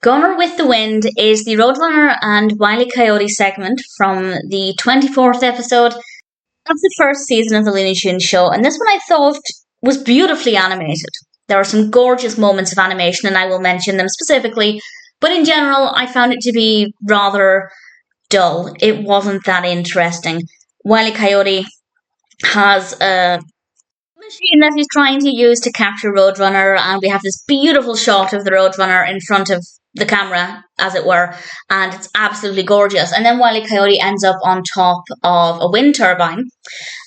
Gunner with the Wind is the Roadrunner and Wile E. Coyote segment from the 24th episode of the first season of the Looney Tunes show, and this one I thought was beautifully animated. There are some gorgeous moments of animation, and I will mention them specifically, but in general, I found it to be rather dull. It wasn't that interesting. Wile E. Coyote has a machine that he's trying to use to capture Roadrunner, and we have this beautiful shot of the Roadrunner in front of the camera, as it were, and it's absolutely gorgeous. And then Wile E. Coyote ends up on top of a wind turbine,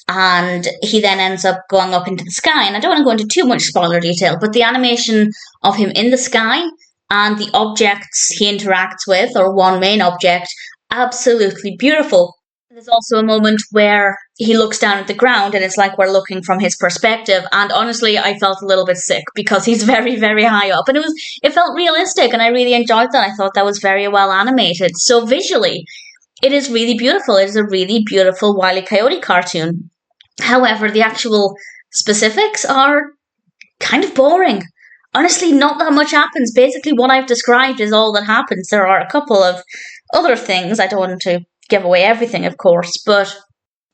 and he then ends up going up into the sky. And I don't want to go into too much spoiler detail, but the animation of him in the sky and the objects he interacts with, or one main object, absolutely beautiful. There's also a moment where he looks down at the ground and it's like we're looking from his perspective. And honestly, I felt a little bit sick because he's very, very high up. And it felt realistic, and I really enjoyed that. I thought that was very well animated. So visually, it is really beautiful. It is a really beautiful Wile E. Coyote cartoon. However, the actual specifics are kind of boring. Honestly, not that much happens. Basically, what I've described is all that happens. There are a couple of other things. I don't want to give away everything, of course, but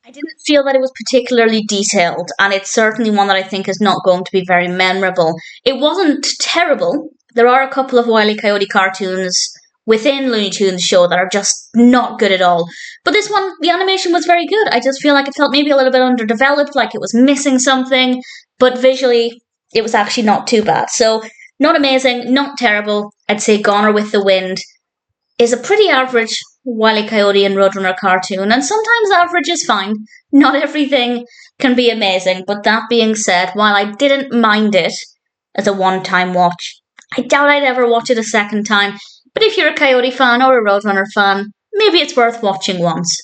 I didn't feel that it was particularly detailed, and it's certainly one that I think is not going to be very memorable. It wasn't terrible. There are a couple of Wile E. Coyote cartoons within Looney Tunes show that are just not good at all. But this one, the animation was very good. I just feel like it felt maybe a little bit underdeveloped, like it was missing something, but visually, it was actually not too bad. So, not amazing, not terrible. I'd say Goner with the Wind is a pretty average Wile E. Coyote and Roadrunner cartoon, and sometimes average is fine. Not everything can be amazing, but that being said, while I didn't mind it as a one-time watch, I doubt I'd ever watch it a second time. But if you're a Coyote fan or a Roadrunner fan, maybe it's worth watching once.